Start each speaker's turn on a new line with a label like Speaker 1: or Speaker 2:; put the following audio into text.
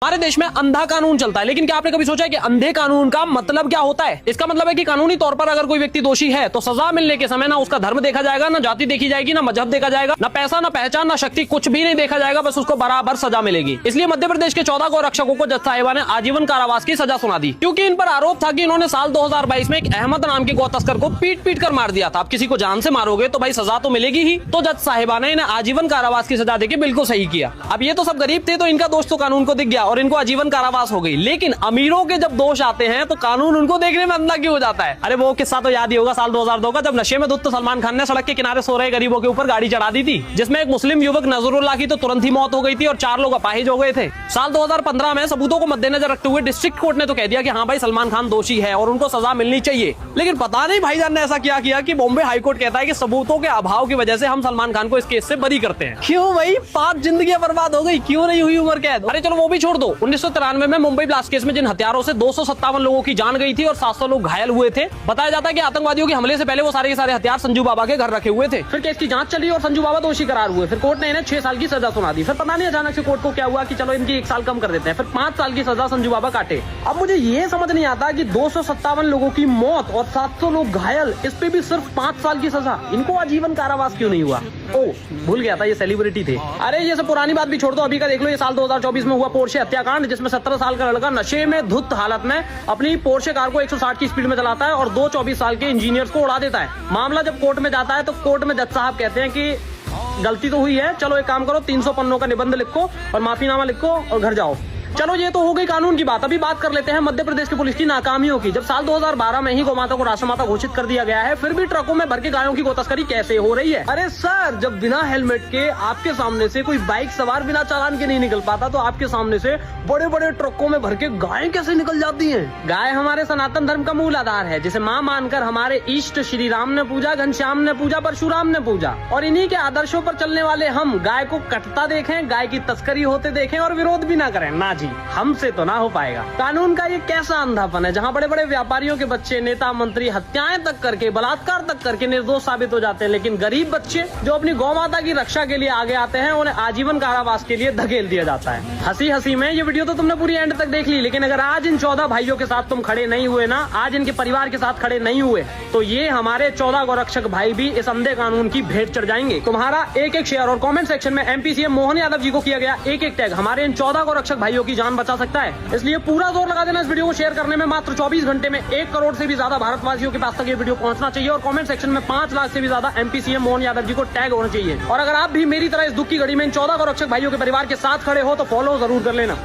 Speaker 1: हमारे देश में अंधा कानून चलता है, लेकिन क्या आपने कभी सोचा है कि अंधे कानून का मतलब क्या होता है? इसका मतलब है कि कानूनी तौर पर अगर कोई व्यक्ति दोषी है तो सजा मिलने के समय ना उसका धर्म देखा जाएगा, ना जाति देखी जाएगी, ना मजहब देखा जाएगा, ना पैसा, ना पहचान, ना शक्ति, कुछ भी नहीं देखा जाएगा, बस उसको बराबर सजा मिलेगी। इसलिए मध्य प्रदेश के 14 गौ रक्षकों को जज साहिबा ने आजीवन कारावास की सजा सुना दी, क्योंकि इन पर आरोप था कि इन्होंने साल 2022 में एक अहमद नाम के गौ तस्कर को पीट पीट कर मार दिया था। आप किसी को जान से मारोगे तो भाई सजा तो मिलेगी ही। तो जज साहिबा ने इन्हें आजीवन कारावास की सजा देके बिल्कुल सही किया। अब ये तो सब गरीब थे तो इनका दोष तो कानून को दिख गया और इनको आजीवन कारावास हो गई, लेकिन अमीरों के जब दोष आते हैं तो कानून उनको देखने में अंधा क्यों हो जाता है? अरे वो किस्सा तो याद ही होगा साल 2002 का, जब नशे में धुत सलमान खान ने सड़क के किनारे सो रहे गरीबों के ऊपर गाड़ी चढ़ा दी थी, जिसमें एक मुस्लिम युवक नजरुल्लाह की तो तुरंत ही मौत हो गई थी और 4 लोग अपाहिज हो गए थे। साल 2015 में सबूतों को मद्देनजर रखते हुए डिस्ट्रिक्ट कोर्ट ने तो कह दिया कि हाँ भाई सलमान खान दोषी है और उनको सजा मिलनी चाहिए। लेकिन पता नहीं भाईजान ने ऐसा क्या किया कि बॉम्बे हाईकोर्ट कहता है कि सबूतों के अभाव की वजह से हम सलमान खान को इस केस से बरी करते हैं। क्यों भाई? 5 जिंदगियां बर्बाद हो गई, क्यों नहीं हुई उम्र कैद? अरे चलो वो भी छोड़ दो। 1993 में मुंबई ब्लास्ट केस में जिन हथियारों से 257 लोगों की जान गई थी और 700 लोग घायल हुए थे, बताया जाता है कि आतंकवादियों के हमले से पहले वो सारे के सारे हथियार संजू बाबा के घर रखे हुए थे। फिर केस की जांच चली और संजू बाबा दोषी करार हुए। फिर कोर्ट ने इन्हें 6 साल की सजा सुना दी। फिर पता नहीं अचानक से कोर्ट को क्या हुआ कि चलो इनकी 1 साल कम कर देते हैं। फिर 5 साल की सजा संजू बाबा काटे। अब मुझे ये समझ नहीं आता कि 257 लोगों की मौत और 700 लोग घायल, इस पे भी सिर्फ 5 साल की सजा, इनको आजीवन कारावास क्यों नहीं हुआ? ओ भूल गया था ये सेलिब्रिटी थे। अरे ये सब पुरानी बात भी छोड़ दो, अभी का देख लो। ये साल 2024 में हुआ पोर्शे हत्याकांड, जिसमें 17 साल का लड़का नशे में धुत हालत में अपनी पोर्शे कार को 160 की स्पीड में चलाता है और 2 24 साल के इंजीनियर्स को उड़ा देता है। मामला जब कोर्ट में जाता है तो कोर्ट में जज साहब कहते हैं कि गलती तो हुई है, चलो एक काम करो 300 पन्नों का निबंध लिखो और माफीनामा लिखो और घर जाओ। चलो ये तो हो गई कानून की बात। अभी बात कर लेते हैं मध्य प्रदेश की पुलिस की नाकामियों की। जब साल 2012 में ही गौमाता को राष्ट्रमाता घोषित कर दिया गया है, फिर भी ट्रकों में भर के गायों की गोतस्करी कैसे हो रही है? अरे सर, जब बिना हेलमेट के आपके सामने से कोई बाइक सवार बिना चालान के नहीं निकल पाता, तो आपके सामने से बड़े बड़े ट्रकों में भर के गायें कैसे निकल जाती है? गाय हमारे सनातन धर्म का मूल आधार है, जिसे माँ मानकर हमारे इष्ट श्री राम ने पूजा, घनश्याम ने पूजा, परशुराम ने पूजा, और इन्हीं के आदर्शों पर चलने वाले हम गाय को कटता देखें, गाय की तस्करी होते देखें और विरोध भी ना करें? ना जी, हमसे तो ना हो पाएगा। कानून का ये कैसा अंधापन है, जहाँ बड़े बड़े व्यापारियों के बच्चे, नेता मंत्री हत्याएं तक करके, बलात्कार तक करके निर्दोष साबित हो जाते हैं, लेकिन गरीब बच्चे जो अपनी गौ माता की रक्षा के लिए आगे आते हैं, उन्हें आजीवन कारावास के लिए धकेल दिया जाता है। हंसी हंसी में ये वीडियो तो तुमने पूरी एंड तक देख ली, लेकिन अगर आज इन 14 भाइयों के साथ तुम खड़े नहीं हुए ना, आज इनके परिवार के साथ खड़े नहीं हुए, तो ये हमारे 14 गौरक्षक भाई भी इस अंधे कानून की भेंट चढ़ जाएंगे। तुम्हारा एक एक शेयर और कमेंट सेक्शन में एमपी सीएम मोहन यादव जी को किया गया एक एक टैग हमारे इन 14 गौरक्षक भाइयों की जान बचा सकता है। इसलिए पूरा जोर लगा देना इस वीडियो को शेयर करने में। मात्र 24 घंटे में 1 करोड़ से भी ज्यादा भारतवासियों के पास तक ये वीडियो पहुंचना चाहिए और कमेंट सेक्शन में 5 लाख से भी ज्यादा एमपी सीएम मोहन यादव जी को टैग होना चाहिए। और अगर आप भी मेरी तरह इस दुख की घड़ी में इन 14 गौरक्षक भाइयों के परिवार के साथ खड़े हो तो फॉलो जरूर कर लेना।